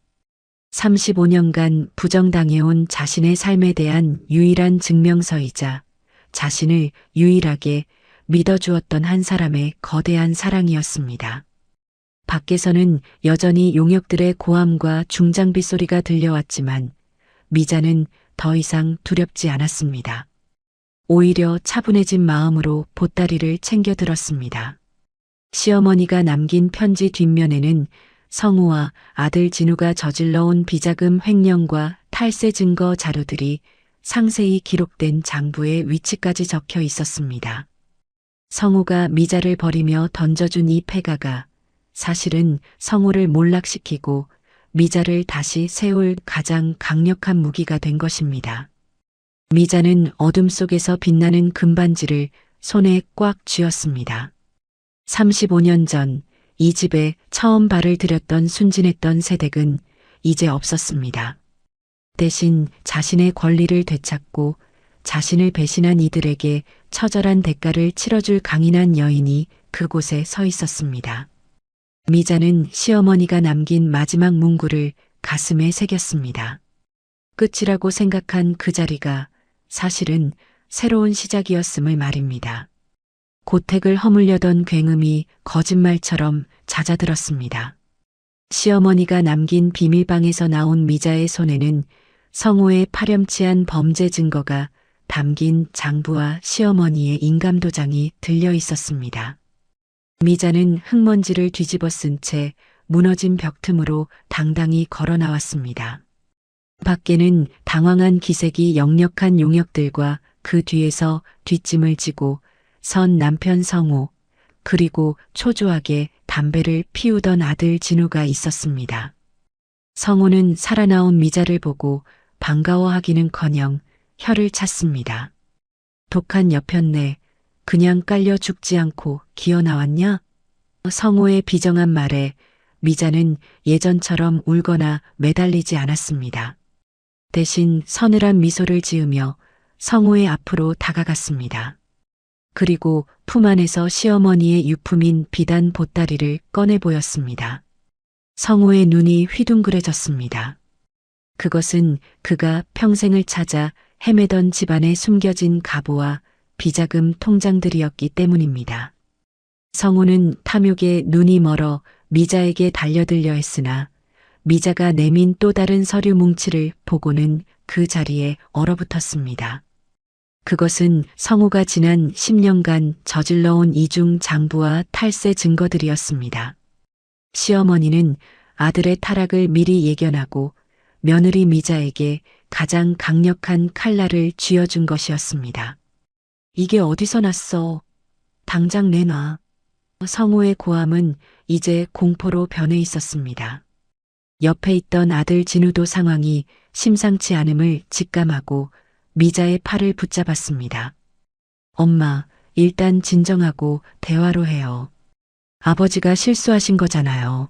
35년간 부정당해온 자신의 삶에 대한 유일한 증명서이자 자신을 유일하게 믿어주었던 한 사람의 거대한 사랑이었습니다. 밖에서는 여전히 용역들의 고함과 중장비 소리가 들려왔지만 미자는 더 이상 두렵지 않았습니다. 오히려 차분해진 마음으로 보따리를 챙겨 들었습니다. 시어머니가 남긴 편지 뒷면에는 성우와 아들 진우가 저질러온 비자금 횡령과 탈세 증거 자료들이 상세히 기록된 장부의 위치까지 적혀 있었습니다. 성우가 미자를 버리며 던져준 이 폐가가 사실은 성우를 몰락시키고 미자를 다시 세울 가장 강력한 무기가 된 것입니다. 미자는 어둠 속에서 빛나는 금반지를 손에 꽉 쥐었습니다. 35년 전 이 집에 처음 발을 들였던 순진했던 세댁은 이제 없었습니다. 대신 자신의 권리를 되찾고 자신을 배신한 이들에게 처절한 대가를 치러줄 강인한 여인이 그곳에 서 있었습니다. 미자는 시어머니가 남긴 마지막 문구를 가슴에 새겼습니다. 끝이라고 생각한 그 자리가 사실은 새로운 시작이었음을 말입니다. 고택을 허물려던 굉음이 거짓말처럼 잦아들었습니다. 시어머니가 남긴 비밀방에서 나온 미자의 손에는 성우의 파렴치한 범죄 증거가 담긴 장부와 시어머니의 인감도장이 들려 있었습니다. 미자는 흙먼지를 뒤집어 쓴 채 무너진 벽 틈으로 당당히 걸어 나왔습니다. 밖에는 당황한 기색이 역력한 용역들과 그 뒤에서 뒷짐을 지고 선 남편 성우, 그리고 초조하게 담배를 피우던 아들 진우가 있었습니다. 성우는 살아나온 미자를 보고 반가워하기는커녕 혀를 찼습니다. 독한 여편네, 그냥 깔려 죽지 않고 기어 나왔냐? 성우의 비정한 말에 미자는 예전처럼 울거나 매달리지 않았습니다. 대신 서늘한 미소를 지으며 성우의 앞으로 다가갔습니다. 그리고 품 안에서 시어머니의 유품인 비단 보따리를 꺼내 보였습니다. 성우의 눈이 휘둥그레졌습니다. 그것은 그가 평생을 찾아 헤매던 집안에 숨겨진 가보와 비자금 통장들이었기 때문입니다. 성우는 탐욕에 눈이 멀어 미자에게 달려들려 했으나 미자가 내민 또 다른 서류 뭉치를 보고는 그 자리에 얼어붙었습니다. 그것은 성우가 지난 10년간 저질러온 이중 장부와 탈세 증거들이었습니다. 시어머니는 아들의 타락을 미리 예견하고 며느리 미자에게 가장 강력한 칼날을 쥐어준 것이었습니다. 이게 어디서 났어? 당장 내놔. 성우의 고함은 이제 공포로 변해 있었습니다. 옆에 있던 아들 진우도 상황이 심상치 않음을 직감하고 미자의 팔을 붙잡았습니다. 엄마, 일단 진정하고 대화로 해요. 아버지가 실수하신 거잖아요.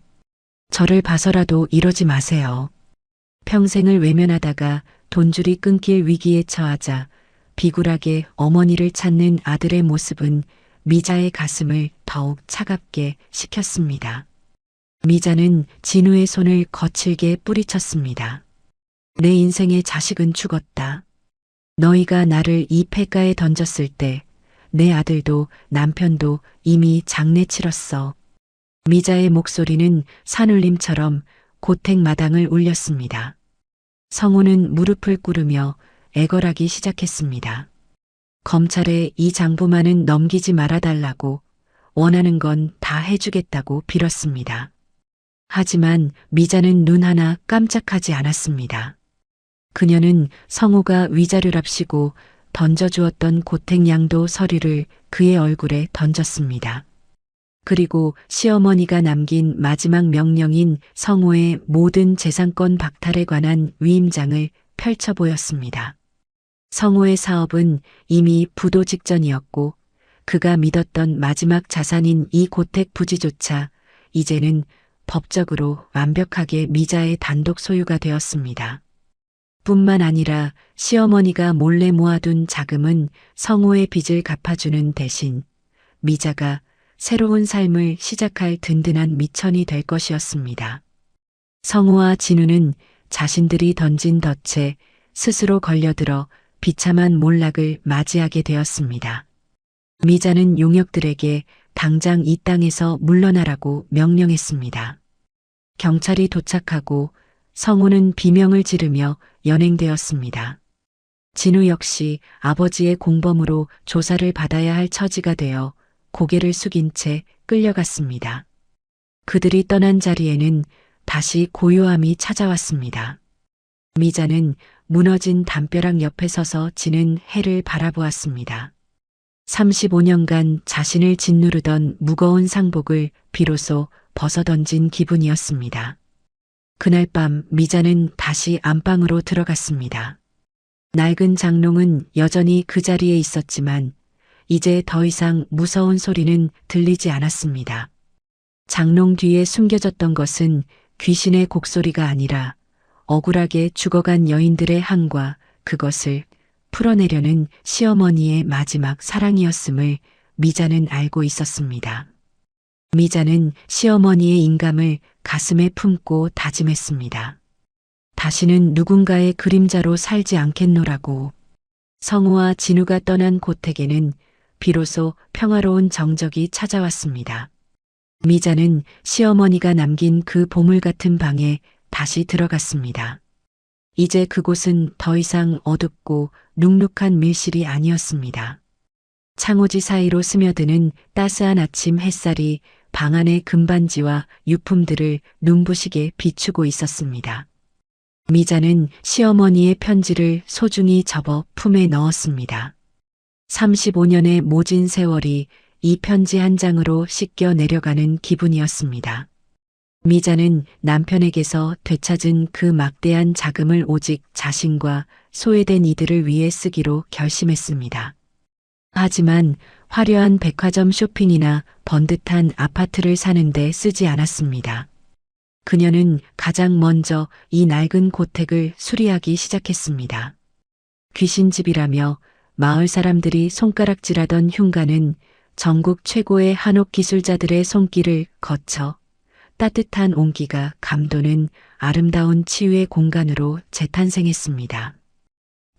저를 봐서라도 이러지 마세요. 평생을 외면하다가 돈줄이 끊길 위기에 처하자 비굴하게 어머니를 찾는 아들의 모습은 미자의 가슴을 더욱 차갑게 식혔습니다. 미자는 진우의 손을 거칠게 뿌리쳤습니다. 내 인생의 자식은 죽었다. 너희가 나를 이 폐가에 던졌을 때 내 아들도 남편도 이미 장례 치렀어. 미자의 목소리는 산울림처럼 고택 마당을 울렸습니다. 성우는 무릎을 꿇으며 애걸하기 시작했습니다. 검찰에 이 장부만은 넘기지 말아달라고, 원하는 건 다 해주겠다고 빌었습니다. 하지만 미자는 눈 하나 깜짝하지 않았습니다. 그녀는 성호가 위자료랍시고 던져주었던 고택양도 서류를 그의 얼굴에 던졌습니다. 그리고 시어머니가 남긴 마지막 명령인 성호의 모든 재산권 박탈에 관한 위임장을 펼쳐 보였습니다. 성호의 사업은 이미 부도 직전이었고 그가 믿었던 마지막 자산인 이 고택 부지조차 이제는 법적으로 완벽하게 미자의 단독 소유가 되었습니다. 뿐만 아니라 시어머니가 몰래 모아둔 자금은 성호의 빚을 갚아주는 대신 미자가 새로운 삶을 시작할 든든한 미천이 될 것이었습니다. 성호와 진우는 자신들이 던진 덫에 스스로 걸려들어 비참한 몰락을 맞이하게 되었습니다. 미자는 용역들에게 당장 이 땅에서 물러나라고 명령했습니다. 경찰이 도착하고 성호는 비명을 지르며 연행되었습니다. 진우 역시 아버지의 공범으로 조사를 받아야 할 처지가 되어 고개를 숙인 채 끌려갔습니다. 그들이 떠난 자리에는 다시 고요함이 찾아왔습니다. 미자는 무너진 담벼락 옆에 서서 지는 해를 바라보았습니다. 35년간 자신을 짓누르던 무거운 상복을 비로소 벗어던진 기분이었습니다. 그날 밤 미자는 다시 안방으로 들어갔습니다. 낡은 장롱은 여전히 그 자리에 있었지만 이제 더 이상 무서운 소리는 들리지 않았습니다. 장롱 뒤에 숨겨졌던 것은 귀신의 곡소리가 아니라 억울하게 죽어간 여인들의 한과 그것을 풀어내려는 시어머니의 마지막 사랑이었음을 미자는 알고 있었습니다. 미자는 시어머니의 인감을 가슴에 품고 다짐했습니다. 다시는 누군가의 그림자로 살지 않겠노라고. 성호와 진우가 떠난 고택에는 비로소 평화로운 정적이 찾아왔습니다. 미자는 시어머니가 남긴 그 보물 같은 방에 다시 들어갔습니다. 이제 그곳은 더 이상 어둡고 눅눅한 밀실이 아니었습니다. 창호지 사이로 스며드는 따스한 아침 햇살이 방 안의 금반지와 유품들을 눈부시게 비추고 있었습니다. 미자는 시어머니의 편지를 소중히 접어 품에 넣었습니다. 35년의 모진 세월이 이 편지 한 장으로 씻겨 내려가는 기분이었습니다. 미자는 남편에게서 되찾은 그 막대한 자금을 오직 자신과 소외된 이들을 위해 쓰기로 결심했습니다. 하지만 화려한 백화점 쇼핑이나 번듯한 아파트를 사는데 쓰지 않았습니다. 그녀는 가장 먼저 이 낡은 고택을 수리하기 시작했습니다. 귀신집이라며 마을 사람들이 손가락질하던 흉가는 전국 최고의 한옥 기술자들의 손길을 거쳐 따뜻한 온기가 감도는 아름다운 치유의 공간으로 재탄생했습니다.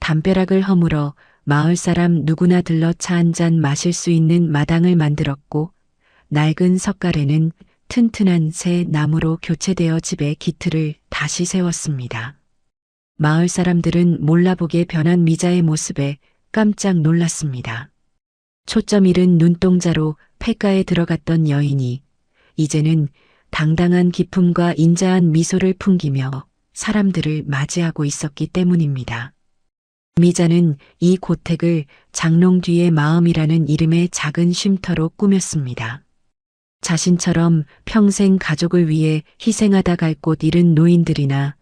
담벼락을 허물어 마을 사람 누구나 들러 차 한 잔 마실 수 있는 마당을 만들었고 낡은 석가래는 튼튼한 새 나무로 교체되어 집의 기틀을 다시 세웠습니다. 마을 사람들은 몰라보게 변한 미자의 모습에 깜짝 놀랐습니다. 초점 잃은 눈동자로 폐가에 들어갔던 여인이 이제는 당당한 기품과 인자한 미소를 풍기며 사람들을 맞이하고 있었기 때문입니다. 미자는 이 고택을 장롱 뒤의 마음이라는 이름의 작은 쉼터로 꾸몄습니다. 자신처럼 평생 가족을 위해 희생하다 갈 곳 잃은 노인들이나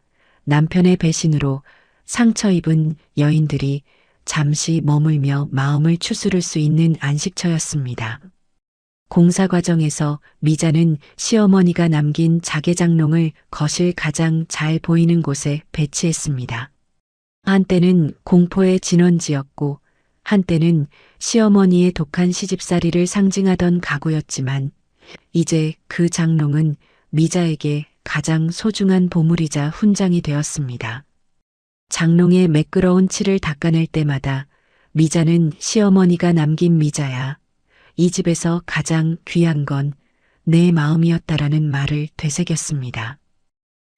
남편의 배신으로 상처 입은 여인들이 잠시 머물며 마음을 추스를 수 있는 안식처였습니다. 공사 과정에서 미자는 시어머니가 남긴 자개장롱을 거실 가장 잘 보이는 곳에 배치했습니다. 한때는 공포의 진원지였고 한때는 시어머니의 독한 시집살이를 상징하던 가구였지만 이제 그 장롱은 미자에게 가장 소중한 보물이자 훈장이 되었습니다. 장롱의 매끄러운 칠을 닦아낼 때마다 미자는 시어머니가 남긴 미자야. 이 집에서 가장 귀한 건 내 마음이었다라는 말을 되새겼습니다.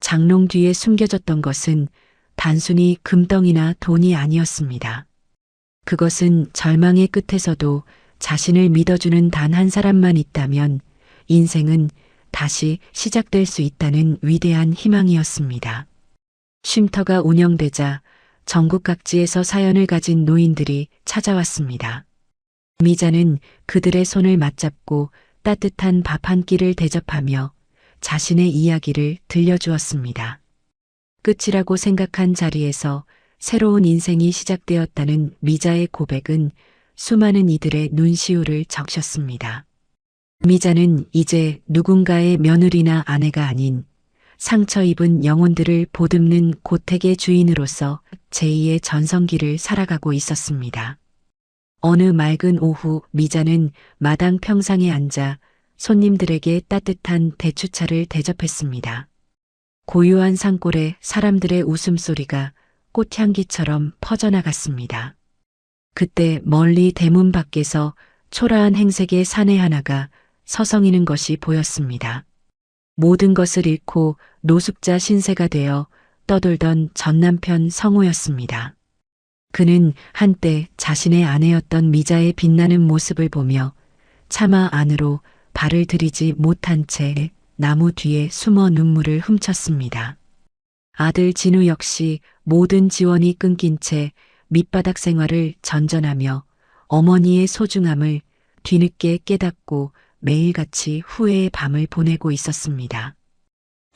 장롱 뒤에 숨겨졌던 것은 단순히 금덩이나 돈이 아니었습니다. 그것은 절망의 끝에서도 자신을 믿어주는 단 한 사람만 있다면 인생은 다시 시작될 수 있다는 위대한 희망이었습니다. 쉼터가 운영되자 전국 각지에서 사연을 가진 노인들이 찾아왔습니다. 미자는 그들의 손을 맞잡고 따뜻한 밥 한 끼를 대접하며 자신의 이야기를 들려주었습니다. 끝이라고 생각한 자리에서 새로운 인생이 시작되었다는 미자의 고백은 수많은 이들의 눈시울을 적셨습니다. 미자는 이제 누군가의 며느리나 아내가 아닌 상처 입은 영혼들을 보듬는 고택의 주인으로서 제2의 전성기를 살아가고 있었습니다. 어느 맑은 오후 미자는 마당 평상에 앉아 손님들에게 따뜻한 대추차를 대접했습니다. 고요한 산골에 사람들의 웃음소리가 꽃향기처럼 퍼져나갔습니다. 그때 멀리 대문 밖에서 초라한 행색의 사내 하나가 서성이는 것이 보였습니다. 모든 것을 잃고 노숙자 신세가 되어 떠돌던 전남편 성우였습니다. 그는 한때 자신의 아내였던 미자의 빛나는 모습을 보며 차마 안으로 발을 들이지 못한 채 나무 뒤에 숨어 눈물을 훔쳤습니다. 아들 진우 역시 모든 지원이 끊긴 채 밑바닥 생활을 전전하며 어머니의 소중함을 뒤늦게 깨닫고 매일같이 후회의 밤을 보내고 있었습니다.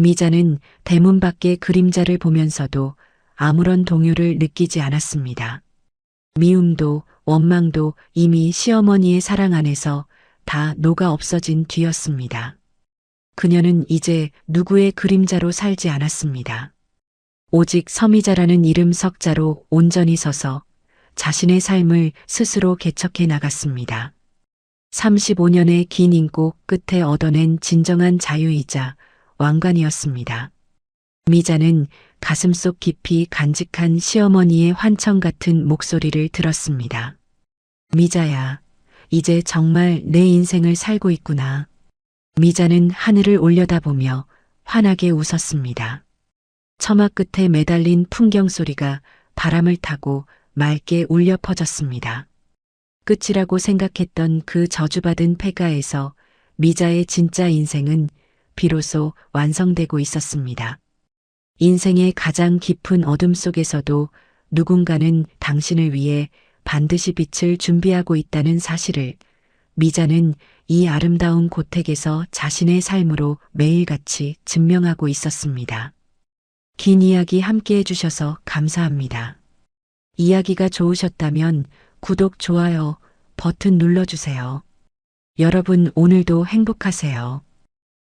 미자는 대문 밖의 그림자를 보면서도 아무런 동요를 느끼지 않았습니다. 미움도 원망도 이미 시어머니의 사랑 안에서 다 녹아 없어진 뒤였습니다. 그녀는 이제 누구의 그림자로 살지 않았습니다. 오직 서미자라는 이름 석자로 온전히 서서 자신의 삶을 스스로 개척해 나갔습니다. 35년의 긴 인고 끝에 얻어낸 진정한 자유이자 왕관이었습니다. 미자는 가슴속 깊이 간직한 시어머니의 환청 같은 목소리를 들었습니다. 미자야, 이제 정말 내 인생을 살고 있구나. 미자는 하늘을 올려다보며 환하게 웃었습니다. 처마 끝에 매달린 풍경 소리가 바람을 타고 맑게 울려 퍼졌습니다. 끝이라고 생각했던 그 저주받은 폐가에서 미자의 진짜 인생은 비로소 완성되고 있었습니다. 인생의 가장 깊은 어둠 속에서도 누군가는 당신을 위해 반드시 빛을 준비하고 있다는 사실을 미자는 이 아름다운 고택에서 자신의 삶으로 매일같이 증명하고 있었습니다. 긴 이야기 함께 해주셔서 감사합니다. 이야기가 좋으셨다면 구독, 좋아요 버튼 눌러주세요. 여러분 오늘도 행복하세요.